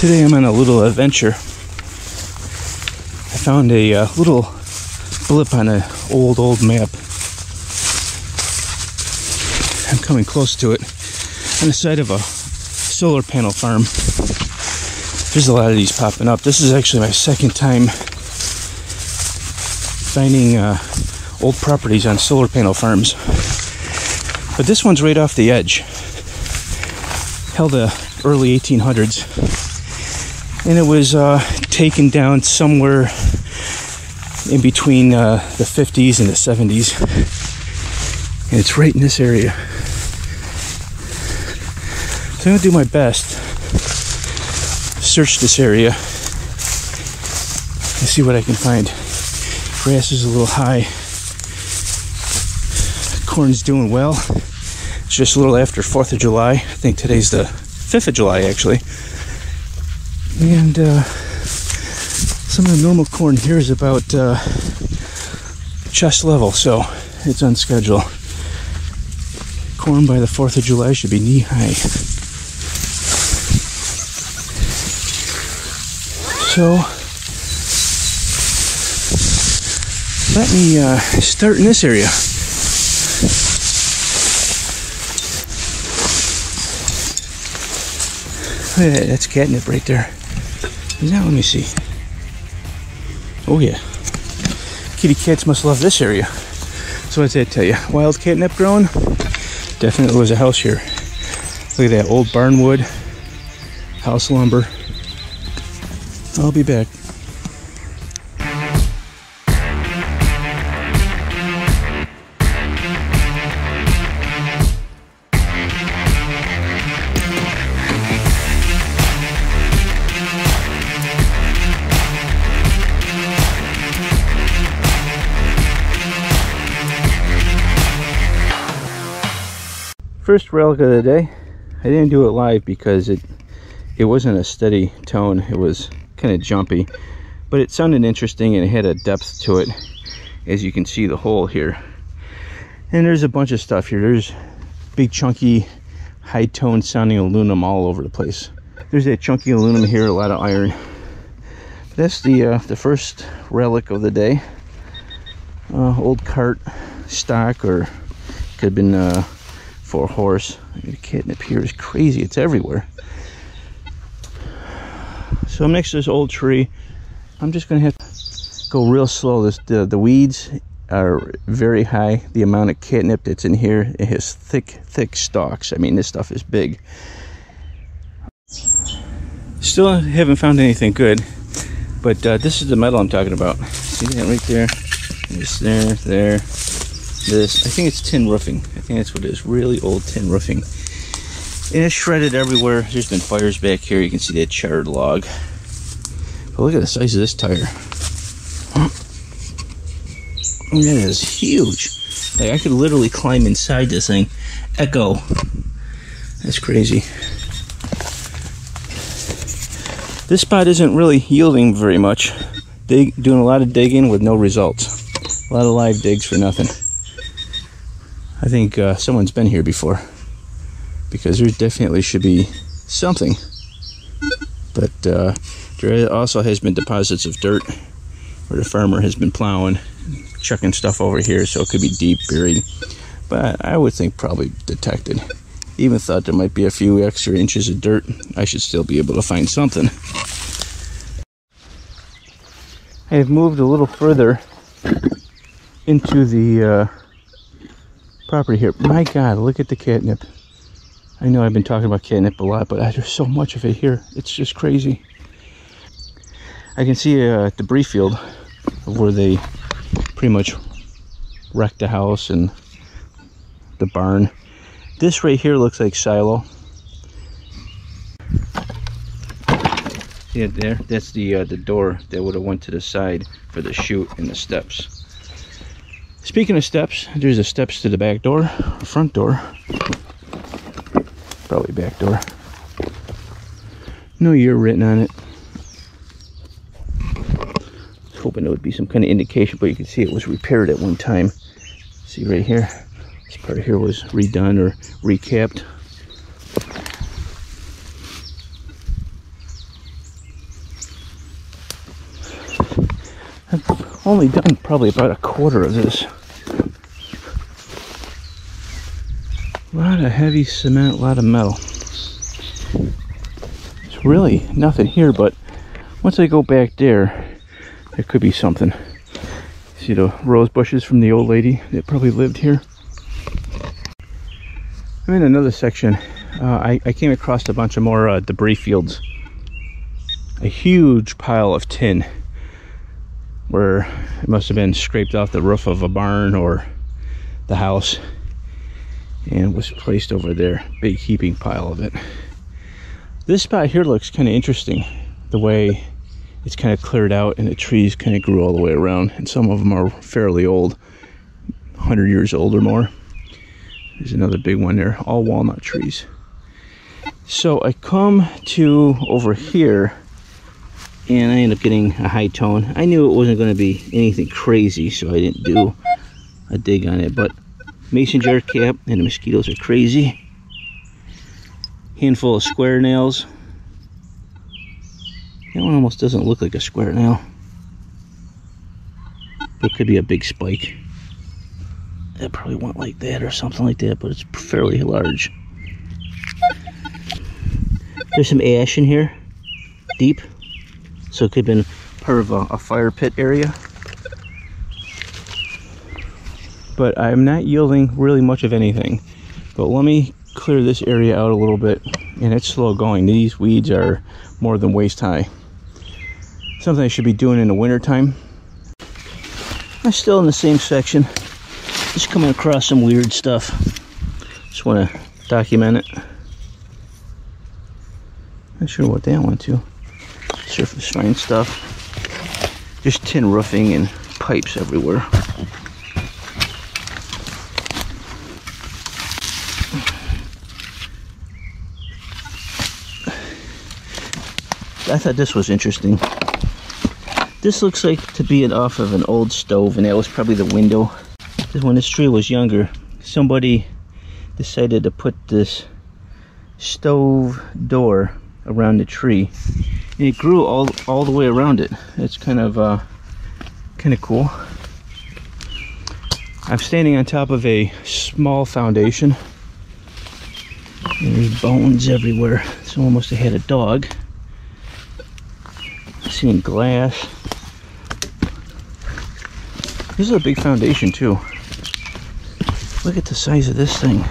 Today I'm on a little adventure. I found a little blip on an old map. I'm coming close to it on the side of a solar panel farm. There's a lot of these popping up. This is actually my second time finding old properties on solar panel farms. But this one's right off the edge. Held the early 1800s. And it was taken down somewhere in between the 50s and the 70s. And it's right in this area. So I'm going to do my best to search this area and see what I can find. Grass is a little high. Corn's doing well. It's just a little after 4th of July. I think today's the 5th of July, actually. And some of the normal corn here is about chest level, so it's on schedule. Corn by the 4th of July should be knee-high. So let me start in this area. Yeah, that's catnip right there. Now let me see. Oh yeah. Kitty cats must love this area. So what's that tell you? Wild catnip growing? Definitely was a house here. Look at that old barnwood. House lumber. I'll be back. First relic of the day. I didn't do it live because it wasn't a steady tone. It was kind of jumpy, but it sounded interesting and it had a depth to it, as you can see the hole here. And there's a bunch of stuff here. There's big chunky high tone sounding aluminum all over the place. There's that chunky aluminum here, a lot of iron. That's the first relic of the day. Old cart stock, or could have been for a horse. The catnip here is crazy. It's everywhere. So I'm next to this old tree. I'm just gonna have to go real slow. The weeds are very high. The amount of catnip that's in here, it has thick stalks. I mean, this stuff is big. Still haven't found anything good, but this is the metal I'm talking about. See that right there? This, there. This, I think it's tin roofing. I think that's what it is. Really old tin roofing. And it's shredded everywhere. There's been fires back here. You can see that charred log. But look at the size of this tire. That is huge. Like, I could literally climb inside this thing. Echo. That's crazy. This spot isn't really yielding very much. Doing a lot of digging with no results. A lot of live digs for nothing. I think someone's been here before, because there definitely should be something. But there also has been deposits of dirt where the farmer has been plowing, chucking stuff over here, so it could be deep buried. But I would think probably detected. Even thought there might be a few extra inches of dirt. I should still be able to find something. I have moved a little further into the property here. My God, look at the catnip. I know I've been talking about catnip a lot, but there's so much of it here. It's just crazy. I can see a debris field of where they pretty much wrecked the house and the barn. This right here looks like silo. Yeah, there. That's the door that would have went to the side for the chute and the steps. Speaking of steps, there's the steps to the back door, front door. Probably back door. No year written on it. I was hoping there would be some kind of indication, but you can see it was repaired at one time. See right here? This part here was redone or recapped. I've only done probably about a quarter of this. A lot of heavy cement, a lot of metal. It's really nothing here, but once I go back there, there could be something. See the rose bushes from the old lady that probably lived here? I'm in another section. I came across a bunch of more debris fields. A huge pile of tin where it must have been scraped off the roof of a barn or the house and was placed over there. Big heaping pile of it. This spot here looks kind of interesting, the way it's kind of cleared out and the trees kind of grew all the way around, and some of them are fairly old, 100 years old or more. There's another big one there, all walnut trees. So I come to over here and I end up getting a high tone. I knew it wasn't going to be anything crazy, so I didn't do a dig on it, but mason jar cap, and the mosquitoes are crazy. Handful of square nails. That one almost doesn't look like a square nail. It could be a big spike. That probably went like that or something like that, but it's fairly large. There's some ash in here, deep, so it could have been part of a fire pit area. But I'm not yielding really much of anything. But let me clear this area out a little bit, and it's slow going. These weeds are more than waist high. Something I should be doing in the winter time. I'm still in the same section, just coming across some weird stuff. Just want to document it. Not sure what that went to. Surface fine stuff. Just tin roofing and pipes everywhere. I thought this was interesting. This looks like to be off of an old stove, and that was probably the window. When this tree was younger, somebody decided to put this stove door around the tree, and it grew all the way around it. It's kind of cool. I'm standing on top of a small foundation. There's bones everywhere. Someone must have had a dog. Seeing glass. This is a big foundation too. Look at the size of this thing.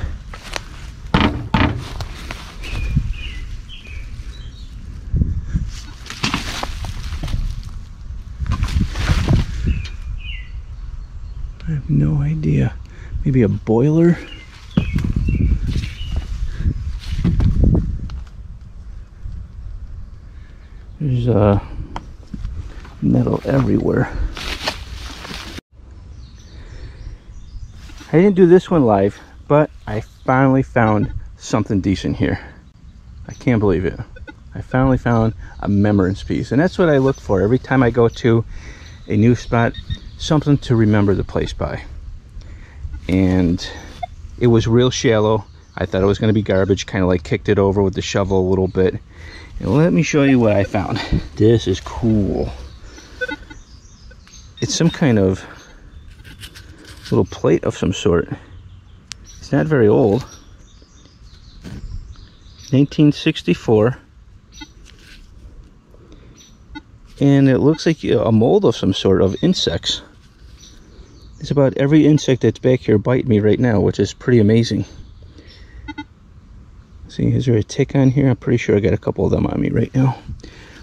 I have no idea. Maybe a boiler? There's metal everywhere. I didn't do this one live, but I finally found something decent here. I can't believe it. I finally found a remembrance piece, and that's what I look for every time I go to a new spot, something to remember the place by. And it was real shallow. I thought it was going to be garbage, kind of like kicked it over with the shovel a little bit. And let me show you what I found. This is cool. It's some kind of little plate of some sort. It's not very old. 1964. And it looks like a mold of some sort of insects. It's about every insect that's back here biting me right now, which is pretty amazing. See, is there a tick on here? I'm pretty sure I got a couple of them on me right now.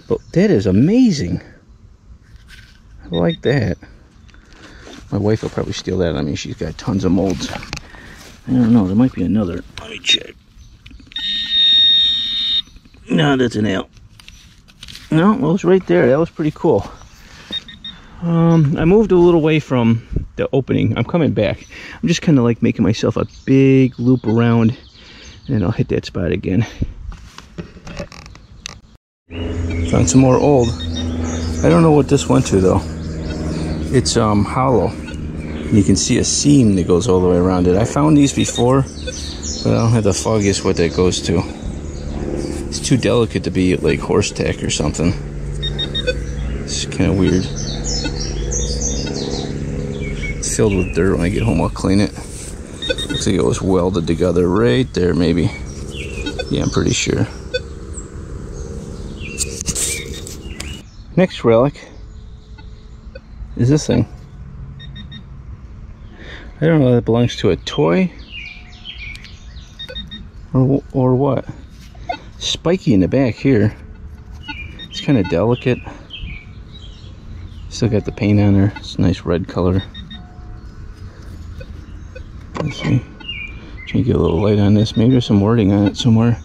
But that is amazing. I like that. My wife will probably steal that on me. She's got tons of molds. I don't know, there might be another. Let me check. No, that's a nail. No, it was right there. That was pretty cool. I moved a little away from the opening. I'm coming back. I'm just kind of like making myself a big loop around, and then I'll hit that spot again. Found some more old. I don't know what this went to though. It's hollow. You can see a seam that goes all the way around it. I found these before, but I don't have the foggiest what that goes to. It's too delicate to be like horse tack or something. It's kind of weird. filled with dirt. When I get home, I'll clean it. Looks like it was welded together right there, maybe. Yeah, I'm pretty sure. Next relic is this thing. I don't know if that belongs to a toy or what. Spiky in the back here. It's kind of delicate. Still got the paint on there. It's a nice red color. Let's see. Trying to get a little light on this. Maybe there's some wording on it somewhere.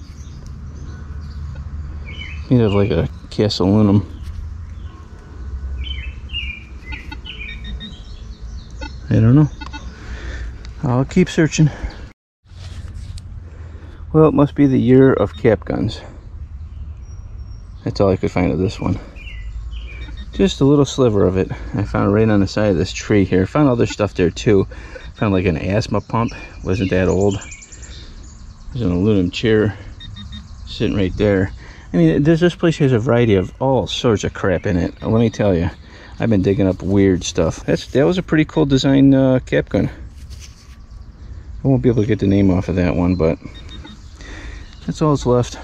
Made of like a cast aluminum. I don't know. I'll keep searching. Well, it must be the year of capguns. That's all I could find of this one. Just a little sliver of it. I found right on the side of this tree here. Found other stuff there too. Found like an asthma pump. Wasn't that old. There's an aluminum chair sitting right there. I mean, this place has a variety of all sorts of crap in it. Let me tell you, I've been digging up weird stuff. That was a pretty cool design capgun. I won't be able to get the name off of that one, but that's all that's left.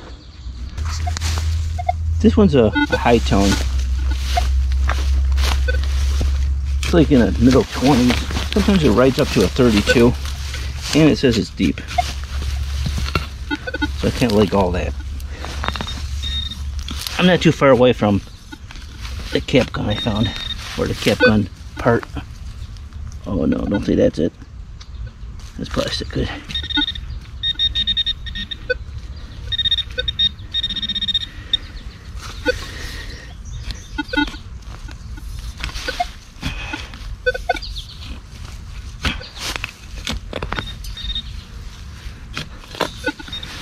This one's a high tone. It's like in a middle 20s. Sometimes it rides up to a 32, and it says it's deep. So I can't like all that. I'm not too far away from the capgun I found, or the capgun part. Oh no, don't say that's it. That's plastic, good.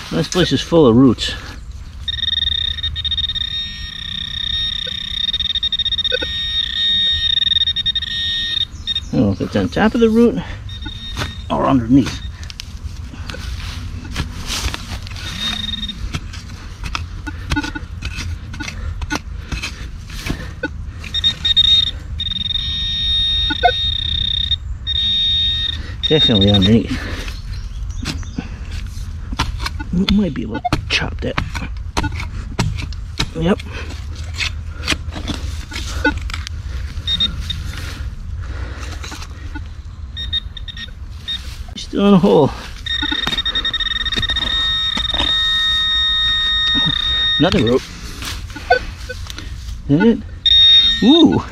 This place is full of roots. I don't know if it's on top of the root or underneath. Definitely underneath. Might be able to chop that. Yep. Still in a hole. Another rope. Is that it? Ooh! Look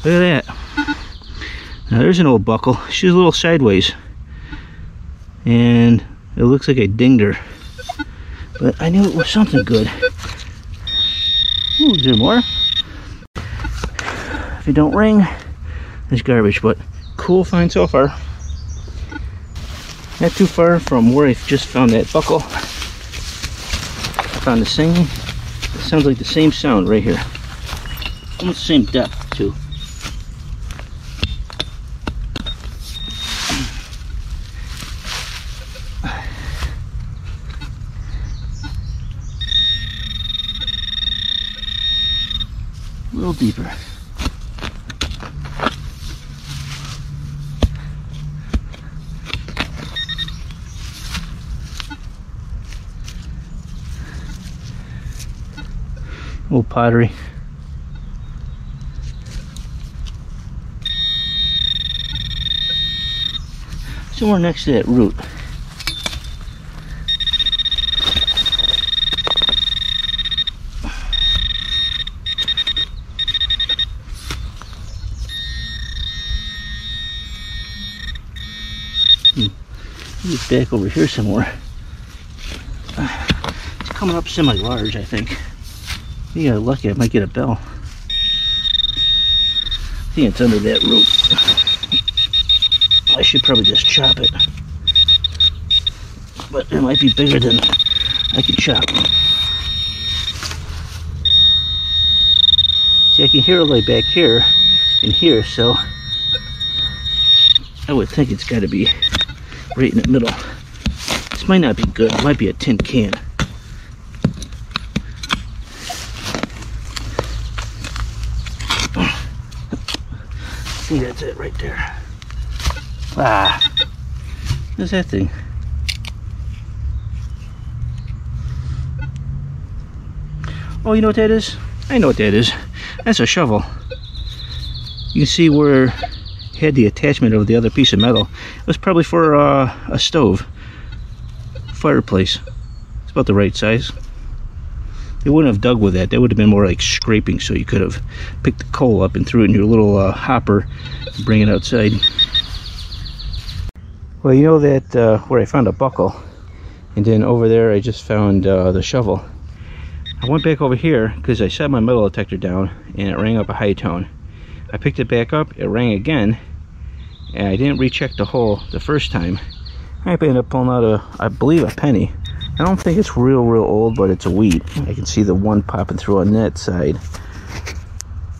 at that. Now there's an old buckle. She's a little sideways. And it looks like I dinged her. But I knew it was something good. Ooh, is there more? If it don't ring, it's garbage, but cool find so far. Not too far from where I just found that buckle. I found the same. It sounds like the same sound right here. Almost the same depth too. A little deeper. Old pottery. Somewhere next to that root. It's back over here somewhere. It's coming up semi-large, I think. You got lucky, I might get a bell. I think it's under that root. I should probably just chop it. But it might be bigger than I could chop. See, I can hear it like back here and here, so I would think it's got to be right in the middle. This might not be good. It might be a tin can. See, that's it right there. Ah, what's that thing? Oh, you know what that is? I know what that is. That's a shovel. You can see where it had the attachment of the other piece of metal. It was probably for a stove, fireplace. It's about the right size. They wouldn't have dug with that. That would have been more like scraping, so you could have picked the coal up and threw it in your little hopper and bring it outside. Well, you know that where I found a buckle, and then over there I just found the shovel. I went back over here because I set my metal detector down and it rang up a high tone. I picked it back up, it rang again, and I didn't recheck the hole the first time. I ended up pulling out I believe a penny. I don't think it's real old, but it's a wheat. I can see the one popping through on that side.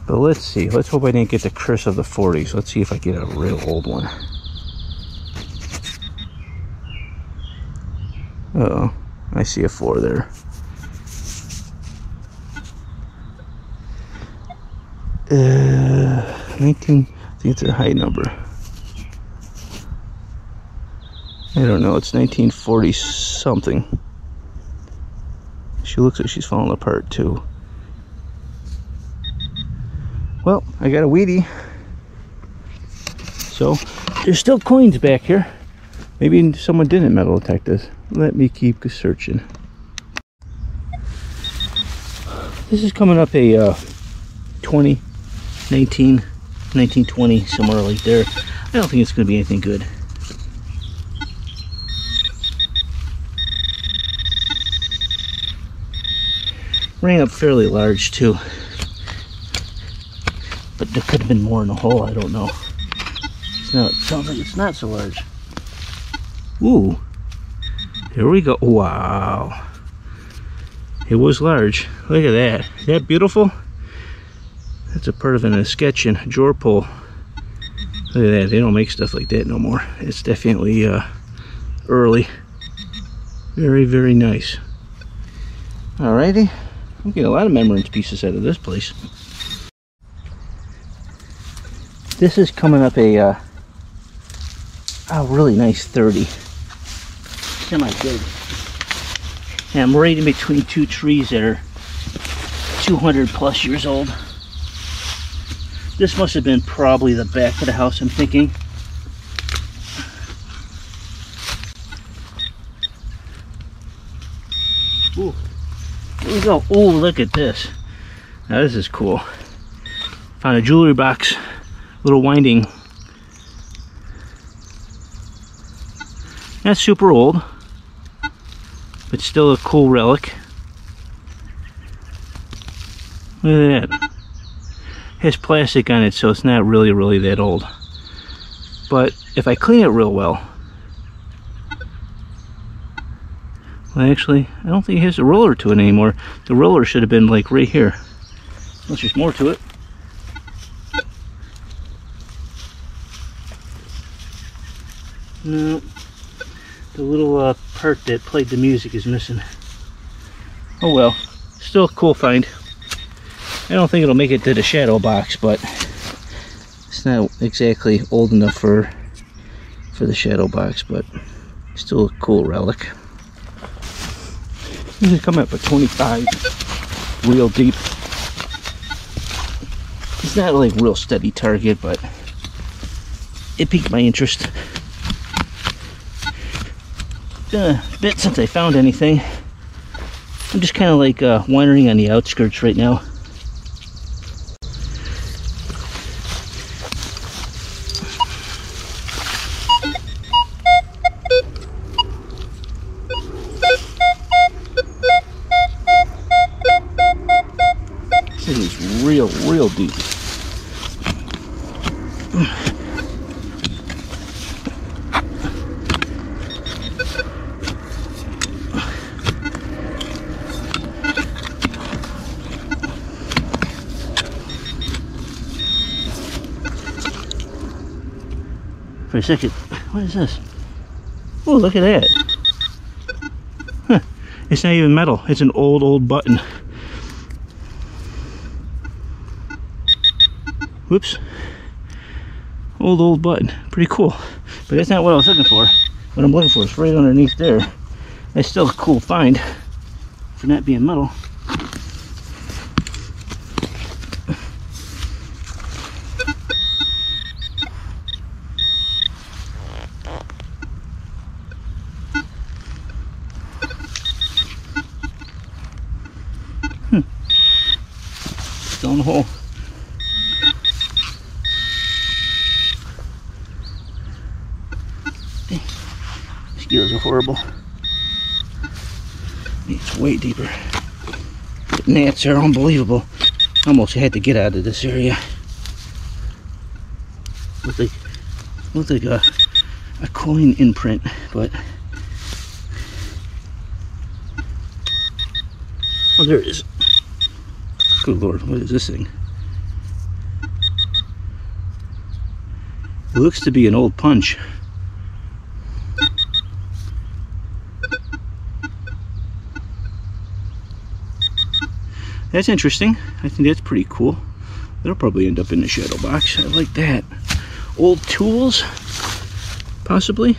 But let's see, let's hope I didn't get the curse of the 40s. Let's see if I get a real old one. Uh-oh, I see a 4 there. 19, I think it's a high number. I don't know, it's 1940 something. She looks like she's falling apart too. Well, I got a Wheatie. So, there's still coins back here. Maybe someone didn't metal detect this. Let me keep searching. This is coming up a 20, 19, 1920, somewhere like there. I don't think it's going to be anything good. Rang up fairly large too, but there could have been more in the hole. I don't know. It sounds like it's not so large. Ooh, here we go. Wow, it was large. Look at that. Is that beautiful? That's a part of an escutcheon drawer pull. Look at that. They don't make stuff like that no more. It's definitely early. Very nice. Alrighty. I'm getting a lot of membrane pieces out of this place. This is coming up a really nice 30. Semi good. And I'm right in between two trees that are 200 plus years old. This must have been probably the back of the house, I'm thinking. Ooh. Here we go. Oh, look at this. Now this is cool. Found a jewelry box, little winding. Not super old, but still a cool relic. Look at that. It has plastic on it, so it's not really that old. But if I clean it real well, actually, I don't think it has a roller to it anymore. The roller should have been like right here. Unless there's more to it. No. The little part that played the music is missing. Oh well. Still a cool find. I don't think it'll make it to the shadow box, but it's not exactly old enough for the shadow box, but still a cool relic. This is coming up at 25, real deep. It's not like real steady target, but it piqued my interest. It's been a bit since I found anything. I'm just kind of like wandering on the outskirts right now. It is real deep. For a second, what is this? Oh, look at that. Huh. It's not even metal. It's an old button. Whoops. Old button. Pretty cool. But that's not what I was looking for. What I'm looking for is right underneath there. That's still a cool find for not being metal. Still in the hole. Mosquitoes are horrible. It's way deeper. The gnats are unbelievable. Almost had to get out of this area. Looked like a coin imprint, but oh, there it is. Good Lord, what is this thing? It looks to be an old punch. That's interesting. I think that's pretty cool. That'll probably end up in the shadow box. I like that. Old tools, possibly.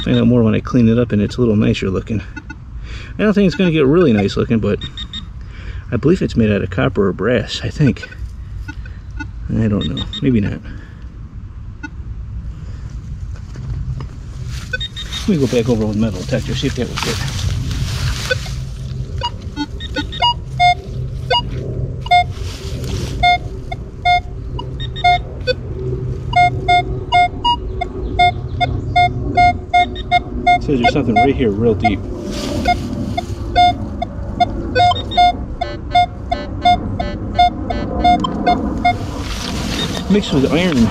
Find out more when I clean it up and it's a little nicer looking. I don't think it's going to get really nice looking, but I believe it's made out of copper or brass, I think. I don't know. Maybe not. Let me go back over with metal detector, see if that was good. Says there's something right here real deep. Mixed with iron.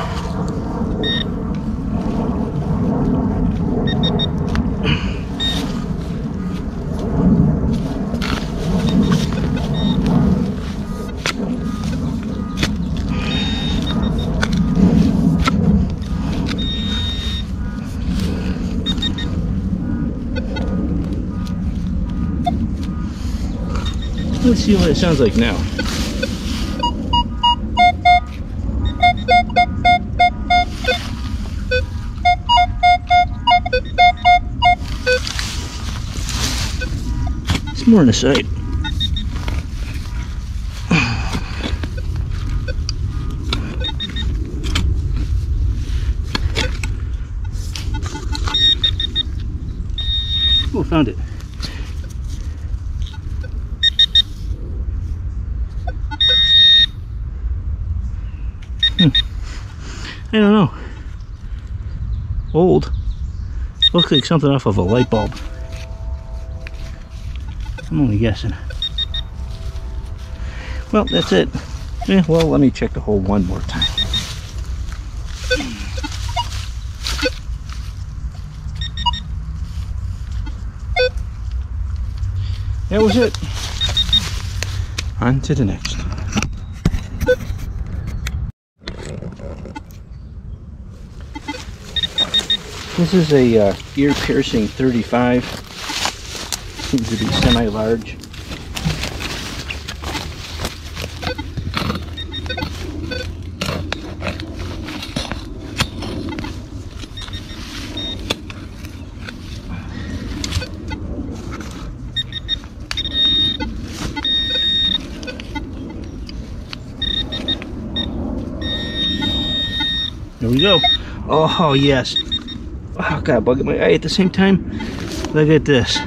Let's see what it sounds like now. It's more on the side. Oh, found it. I don't know. Old. Looks like something off of a light bulb. I'm only guessing. Well, that's it. Yeah, well, let me check the hole one more time. That was it. On to the next. This is a ear-piercing 35. Seems to be semi-large. There we go. Oh, yes. Oh, God, bugging my eye at the same time. Look at this.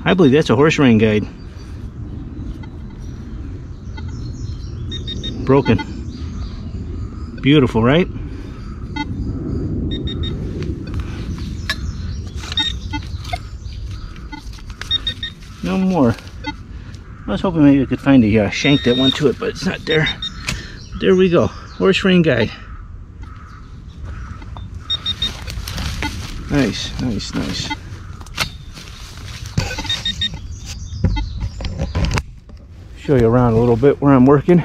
I believe that's a horse ring guide. Broken. Beautiful, right? No more. I was hoping maybe I could find a shank that went to it, but it's not there. There we go. Horse ring guide. Nice, nice, nice. Show you around a little bit where I'm working.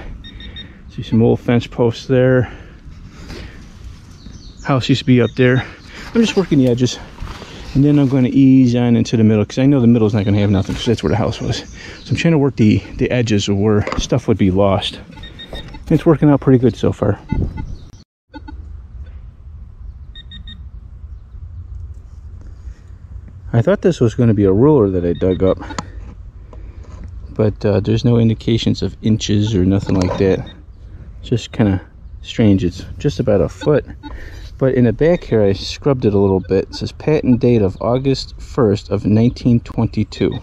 See some old fence posts there. House used to be up there. I'm just working the edges. And then I'm going to ease on into the middle, because I know the middle's not going to have nothing, because that's where the house was. So I'm trying to work the edges of where stuff would be lost. And it's working out pretty good so far. I thought this was going to be a ruler that I dug up, but there's no indications of inches or nothing like that. It's just kind of strange. It's just about a foot. But in the back here, I scrubbed it a little bit. It says patent date of August 1st of 1922.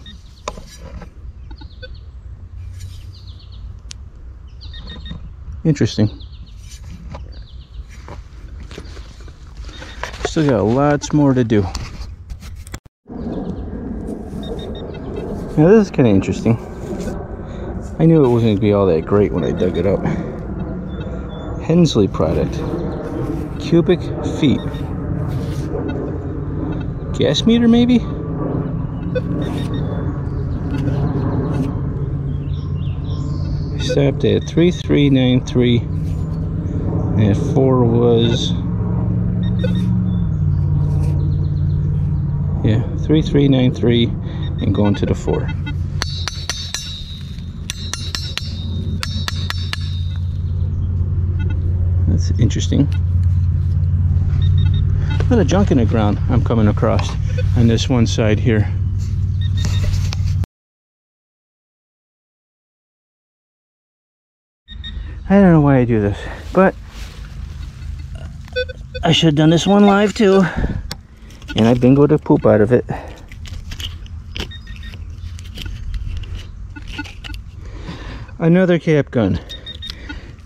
Interesting. Still got lots more to do. Now this is kind of interesting. I knew it wasn't going to be all that great when I dug it up. Hensley product. Cubic feet. Gas meter maybe? I stopped at 3393 and 4 was, yeah, 3393 and going to the 4. That's interesting. A lot of junk in the ground I'm coming across on this one side here. I don't know why I do this, but I should have done this one live too. And I bingoed the poop out of it. Another capgun.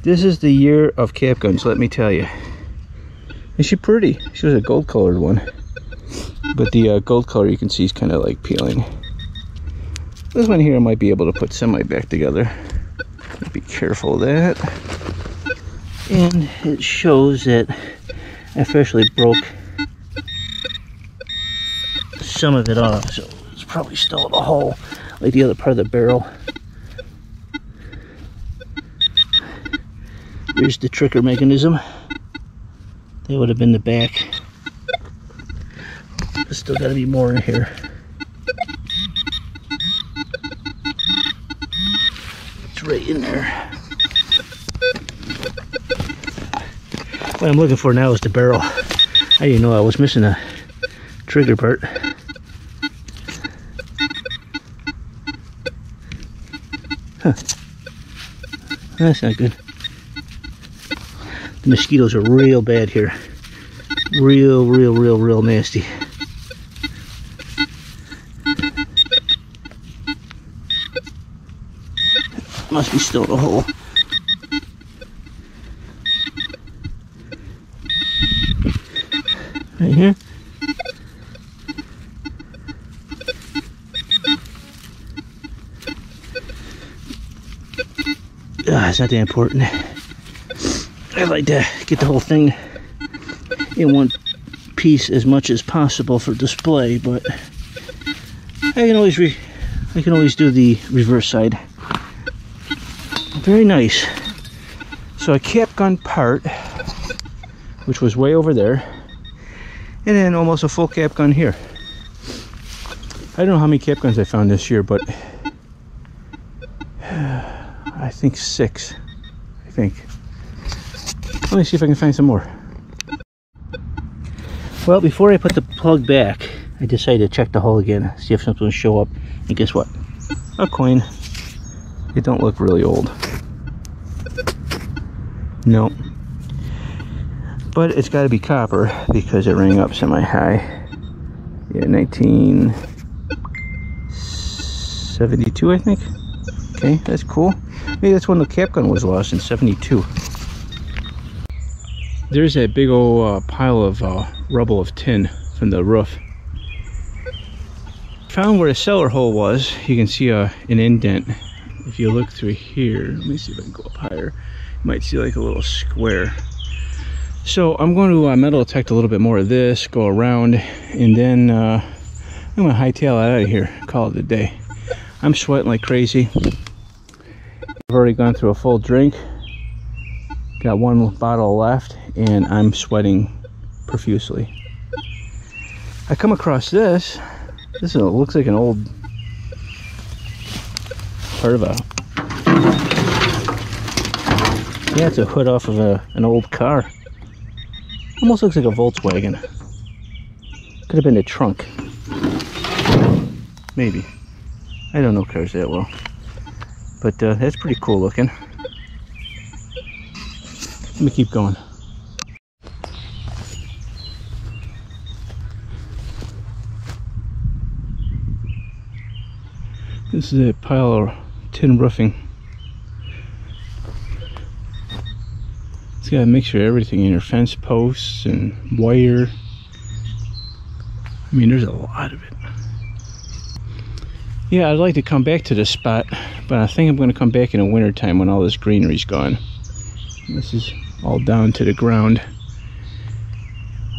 This is the year of capguns, let me tell you. And she's pretty. She was a gold colored one. But the gold color you can see is kind of like peeling. This one here I might be able to put semi back together. Be careful of that. And it shows that I officially broke some of it off. So it's probably still in a hole like the other part of the barrel. Here's the trigger mechanism. That would have been the back. There's still got to be more in here. It's right in there. What I'm looking for now is the barrel. I didn't know I was missing a trigger part. Huh. That's not good. The mosquitoes are real bad here. Real nasty. Must be still in a hole. Right here. It's not that important. I like to get the whole thing in one piece as much as possible for display, but I can always do the reverse side. Very nice. So a capgun part, which was way over there, and then almost a full capgun here. I don't know how many capguns I found this year, but I think 6. I think. Let me see if I can find some more. Well, before I put the plug back, I decided to check the hole again, see if something will show up. And guess what? A coin. It don't look really old. No. But it's got to be copper because it rang up semi-high. Yeah, 1972, I think. Okay, that's cool. Maybe that's when the capgun was lost in 72. There's that big old pile of rubble of tin from the roof. Found where the cellar hole was. You can see an indent. If you look through here, let me see if I can go up higher. You might see like a little square. So I'm going to metal detect a little bit more of this, go around, and then I'm going to hightail it out of here, call it a day. I'm sweating like crazy. I've already gone through a full drink. Got one bottle left, and I'm sweating profusely. I come across this. This looks like an old part of a, yeah, it's a hood off of an old car. Almost looks like a Volkswagen. Could have been a trunk. Maybe. I don't know cars that well. But that's pretty cool looking. Let me keep going. This is a pile of tin roofing. It's got a mixture of everything in here, fence posts and wire. I mean, there's a lot of it. Yeah, I'd like to come back to this spot, but I think I'm going to come back in the winter time when all this greenery's gone. This is all down to the ground.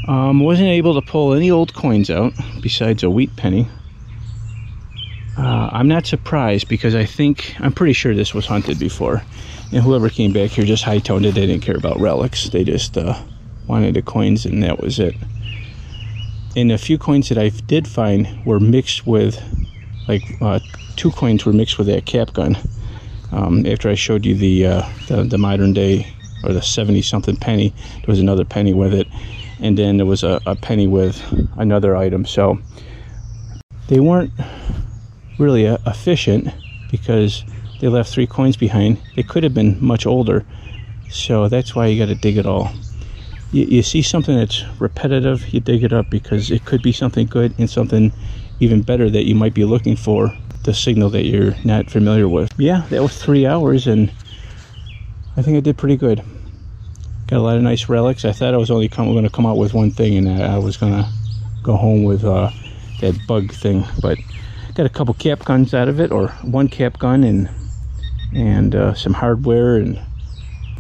Wasn't able to pull any old coins out besides a wheat penny. I'm not surprised because I'm pretty sure this was hunted before. And whoever came back here just high-toned it. They didn't care about relics. They just wanted the coins and that was it. And the few coins that I did find were mixed with, like 2 coins were mixed with that capgun. After I showed you the modern day, or the 70-something penny, there was another penny with it. And then there was a penny with another item. So they weren't really efficient because they left 3 coins behind. They could have been much older, so that's why you got to dig it all. You see something that's repetitive, you dig it up because it could be something good and something even better that you might be looking for, the signal that you're not familiar with. Yeah, that was 3 hours and I think I did pretty good. Got a lot of nice relics. I thought I was only going to come out with one thing and I was going to go home with that bug thing, but got a couple cap guns out of it, or 1 cap gun and some hardware, and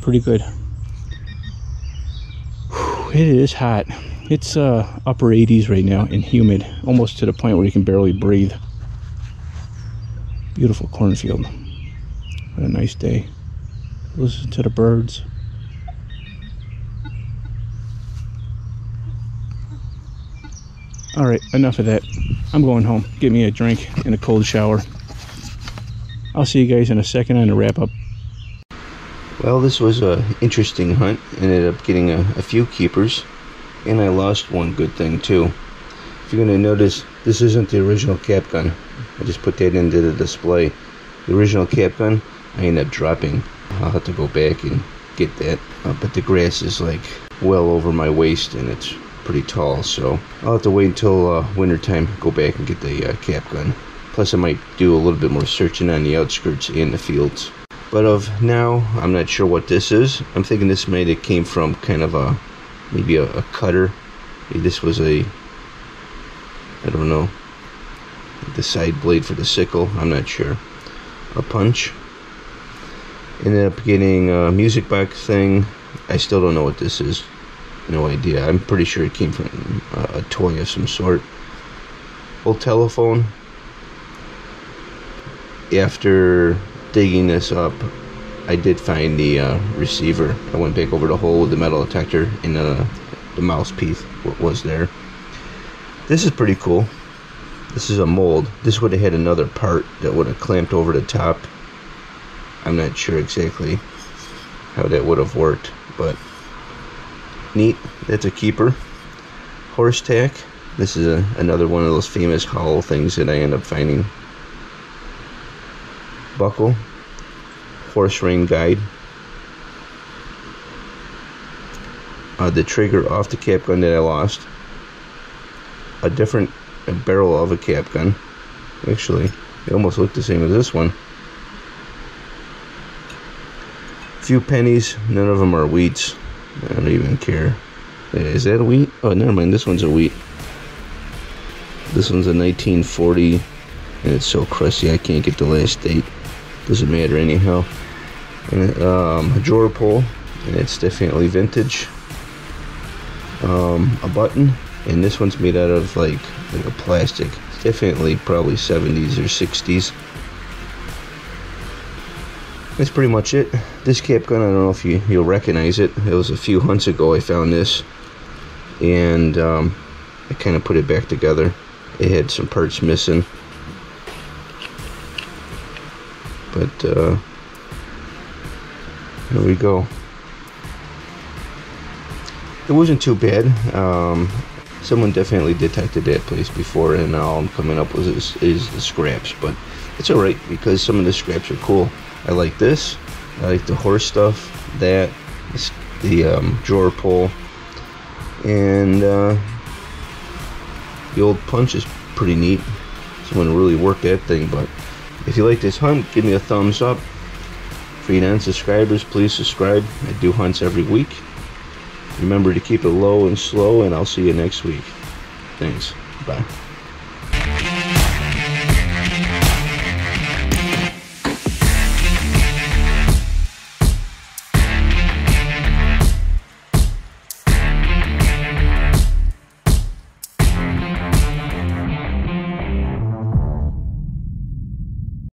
pretty good. Whew, it is hot. It's upper 80s right now and humid, almost to the point where you can barely breathe. Beautiful cornfield. What a nice day. Listen to the birds. All right, enough of that. I'm going home. Get me a drink and a cold shower. I'll see you guys in a second on the wrap up. Well, this was an interesting hunt. Ended up getting a few keepers, and I lost one good thing too. If you're going to notice, this isn't the original cap gun. I just put that into the display. The original cap gun, I ended up dropping. I'll have to go back and get that. But the grass is like well over my waist, and it's pretty tall, so I'll have to wait until winter time, go back and get the cap gun. Plus I might do a little bit more searching on the outskirts and the fields. But of now, I'm not sure what this is. I'm thinking this might have came from kind of maybe a cutter. Maybe this was I don't know, the side blade for the sickle, I'm not sure. A punch. Ended up getting a music box thing. I still don't know what this is. No idea. I'm pretty sure it came from a toy of some sort. Old telephone. After digging this up, I did find the receiver. I went back over the hole with the metal detector, and the mouthpiece was there. This is pretty cool. This is a mold. This would have had another part that would have clamped over the top. I'm not sure exactly how that would have worked, but neat. That's a keeper. Horse tack. This is another one of those famous hollow things that I end up finding. Buckle. Horse rein guide. The trigger off the cap gun that I lost. A different barrel of a cap gun. Actually, they almost look the same as this one. Few pennies. None of them are wheats. I don't even care. Is that a wheat? Oh, never mind. This one's a wheat. This one's a 1940, and it's so crusty I can't get the last date. Doesn't matter anyhow. And a drawer pull, and it's definitely vintage. A button, and this one's made out of like a plastic. It's definitely probably 70s or 60s. That's pretty much it. This cap gun, I don't know if you'll recognize it. It was a few hunts ago I found this, and I kind of put it back together. It had some parts missing, but there we go. It wasn't too bad. Someone definitely detected that place before, and all I'm coming up with is the scraps, but it's alright because some of the scraps are cool. I like this. I like the horse stuff, that, the drawer pull, and the old punch is pretty neat. Someone really worked that thing. But if you like this hunt, give me a thumbs up. For you non-subscribers, please subscribe. I do hunts every week. Remember to keep it low and slow, and I'll see you next week. Thanks. Bye.